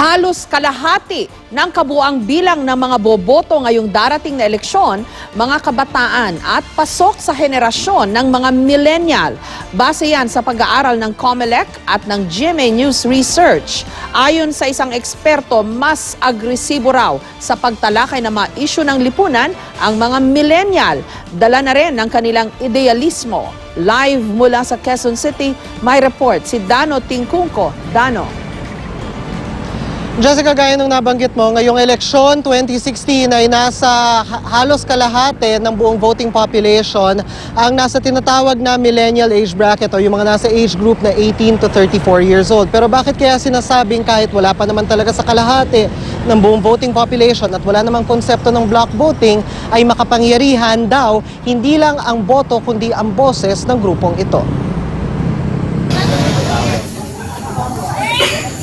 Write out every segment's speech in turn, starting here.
Halos kalahati ng kabuang bilang ng mga boboto ngayong darating na eleksyon, mga kabataan at pasok sa henerasyon ng mga millennial. Base yan sa pag-aaral ng COMELEC at ng GMA News Research. Ayon sa isang eksperto, mas agresibo raw sa pagtalakay ng mga isyu ng lipunan ang mga millennial. Dala na rin ng kanilang idealismo. Live mula sa Quezon City, may report si Dano Tingkungko. Dano. Jessica, gaya nung nabanggit mo, ngayong eleksyon 2016 ay nasa halos kalahati ng buong voting population ang nasa tinatawag na millennial age bracket o yung mga nasa age group na 18 to 34 years old. Pero bakit kaya sinasabing kahit wala pa naman talaga sa kalahati ng buong voting population at wala namang konsepto ng block voting ay makapangyarihan daw hindi lang ang boto kundi ang boses ng grupong ito?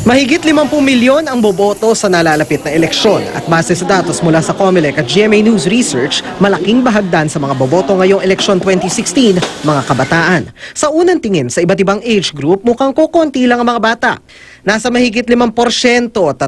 Mahigit 50 milyon ang boboto sa nalalapit na eleksyon at base sa datos mula sa COMELEC at GMA News Research, malaking bahagdan sa mga boboto ngayong eleksyon 2016, mga kabataan. Sa unang tingin sa iba't ibang age group, mukhang kukonti lang ang mga bata. Nasa mahigit 5%, 3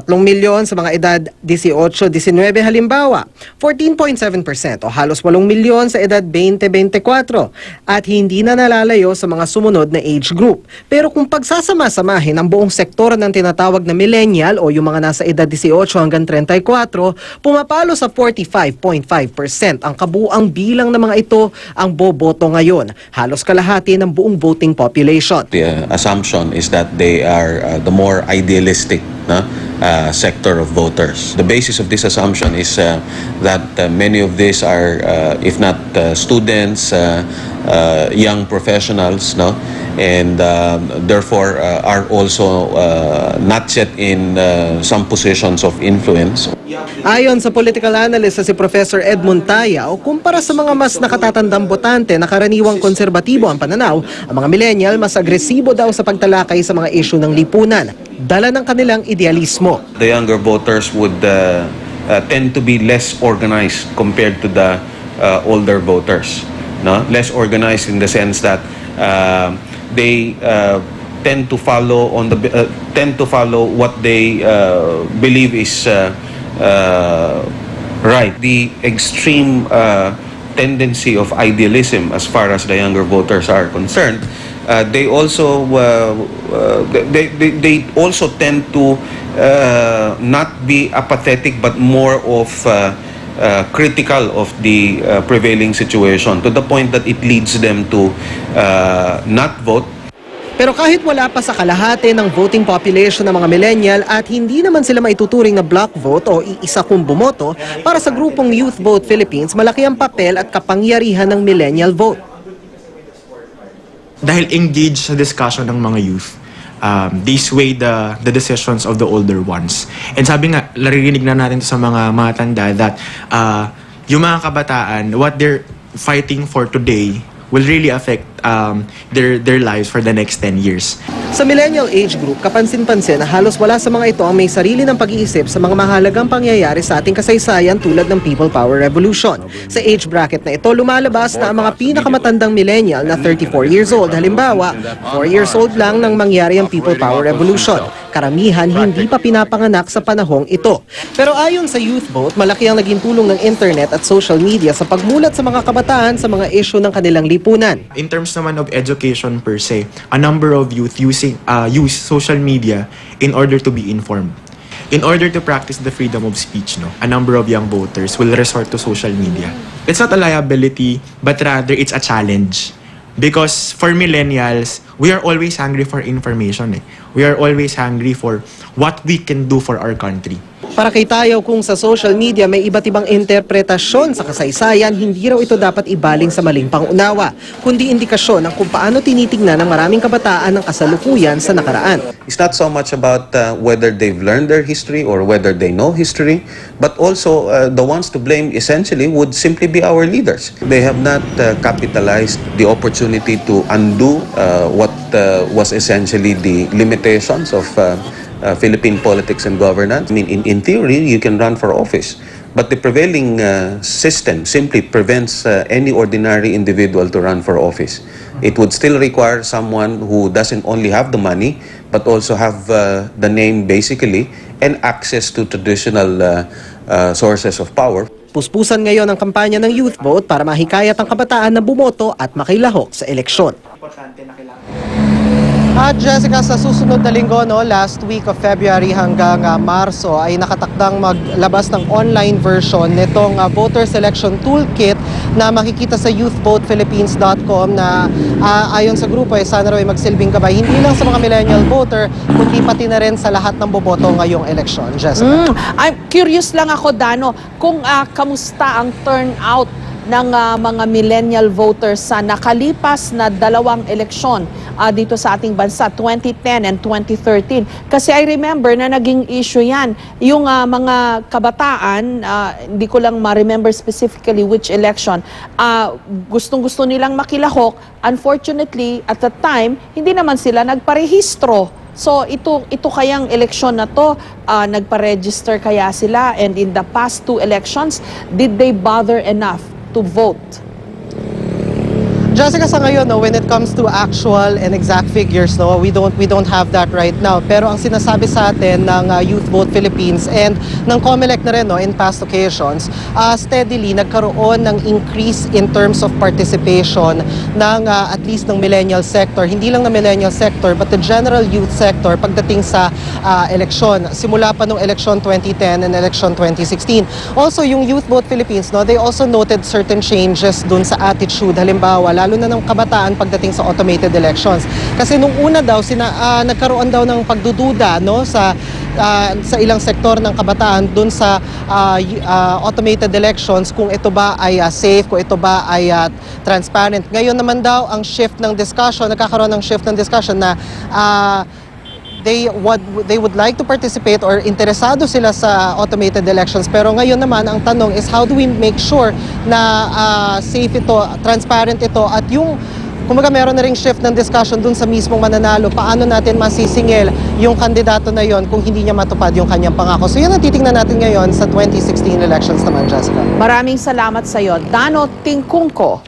milyon sa mga edad 18-19 halimbawa, 14.7% o halos 8 milyon sa edad 20-24 at hindi na nalalayo sa mga sumunod na age group. Pero kung pagsasama-samahin ang buong sektor ng tinatawag na millennial o yung mga nasa edad 18 hanggang 34, pumapalo sa 45.5% ang kabuang bilang ng mga ito ang boboto ngayon, halos kalahati ng buong voting population. The assumption is that they are the more idealistic sector of voters. The basis of this assumption is that many of these are, if not students, young professionals, and therefore are also not yet in some positions of influence. Ayon sa political analyst na si Professor Edmund Tayao, kumpara sa mga mas nakatatandang botante na karaniwang konserbatibo ang pananaw, ang mga millennial mas agresibo daw sa pagtalakay sa mga isyu ng lipunan, dala ng kanilang idealismo. The younger voters would tend to be less organized compared to the older voters. Less organized in the sense that they tend to follow what they believe is right. The extreme tendency of idealism as far as the younger voters are concerned, they also they also tend to not be apathetic but more of critical of the prevailing situation, to the point that it leads them to not vote. Pero kahit wala pa sa kalahati ng voting population ng mga millennial at hindi naman sila maituturing na block vote o iisa kung bumoto, para sa grupong Youth Vote Philippines, malaki ang papel at kapangyarihan ng millennial vote. Dahil engaged sa discussion ng mga youth, they sway the decisions of the older ones. And sabi nga, naririnig na natin sa mga matanda that yung mga kabataan, what they're fighting for today will really affect their lives for the next 10 years. Sa millennial age group, kapansin-pansin na halos wala sa mga ito ang may sarili ng pag-iisip sa mga mahalagang pangyayari sa ating kasaysayan tulad ng People Power Revolution. Sa age bracket na ito, lumalabas na ang mga pinakamatandang millennial na 34 years old. Halimbawa, 4 years old lang nang mangyari ang People Power Revolution. Karamihan hindi pa pinapanganak sa panahong ito. Pero ayon sa Youth Vote, malaki ang naging tulong ng internet at social media sa pagmulat sa mga kabataan sa mga issue ng kanilang lipunan. In terms naman of education per se, a number of youth use social media in order to be informed. In order to practice the freedom of speech, a number of young voters will resort to social media. It's not a liability, but rather it's a challenge. Because for millennials, we are always hungry for information. We are always hungry for what we can do for our country. Para kay Tayo, kung sa social media may iba't ibang interpretasyon sa kasaysayan, hindi raw ito dapat ibaling sa maling pangunawa, kundi indikasyon ng kung paano tinitingnan ng maraming kabataan ng kasalukuyan sa nakaraan. It's not so much about whether they've learned their history or whether they know history, but also the ones to blame essentially would simply be our leaders. They have not capitalized the opportunity to undo what was essentially the limitations of Philippine politics and governance. I mean, in theory, you can run for office, but the prevailing system simply prevents any ordinary individual to run for office. It would still require someone who doesn't only have the money, but also have the name basically and access to traditional sources of power. Puspusan ngayon ang kampanya ng Youth Vote para mahikayat ang kabataan na bumoto at makilahok sa eleksyon. At Jessica, sa susunod na linggo, last week of February hanggang Marso, ay nakatakdang maglabas ng online version nitong voter selection toolkit na makikita sa youthvotephilippines.com na ayon sa grupo ay sana raw ay magsilbing gabay hindi lang sa mga millennial voter, kundi pati na rin sa lahat ng boboto ngayong eleksyon. Jessica. I'm curious lang ako, Dano, kung kamusta ang turnout ng mga millennial voters sa nakalipas na dalawang eleksyon dito sa ating bansa, 2010 and 2013. Kasi I remember na naging issue yan. Yung mga kabataan, hindi ko lang ma-remember specifically which election, gustong-gusto nilang makilahok. Unfortunately, at the time, hindi naman sila nagparehistro. So ito kayang eleksyon na to, nagpa-register kaya sila, and in the past 2 elections, did they bother enough to vote? Jessica, sa ngayon, when it comes to actual and exact figures, we don't have that right now. Pero ang sinasabi sa atin ng Youth Vote Philippines and ng COMELEC na rin in past occasions, steadily nagkaroon ng increase in terms of participation ng at least ng millennial sector. Hindi lang na millennial sector, but the general youth sector pagdating sa eleksyon. Simula pa nung eleksyon 2010 and eleksyon 2016. Also, yung Youth Vote Philippines, they also noted certain changes dun sa attitude. Halimbawa, lalo na ng kabataan pagdating sa automated elections. Kasi nung una daw, nagkaroon daw ng pagdududa sa ilang sektor ng kabataan dun sa automated elections, kung ito ba ay safe, kung ito ba ay transparent. Ngayon naman daw, ang shift ng discussion, nagkakaroon ng shift ng discussion na they would like to participate or interesado sila sa automated elections. Pero ngayon naman, ang tanong is how do we make sure na safe ito, transparent ito, at yung kumbaga meron na ring shift ng discussion dun sa mismong mananalo, paano natin masisingil yung kandidato na yon kung hindi niya matupad yung kanyang pangako. So yun ang titingnan natin ngayon sa 2016 elections naman, Jessica. Maraming salamat sa iyo, Dano Tingkungko.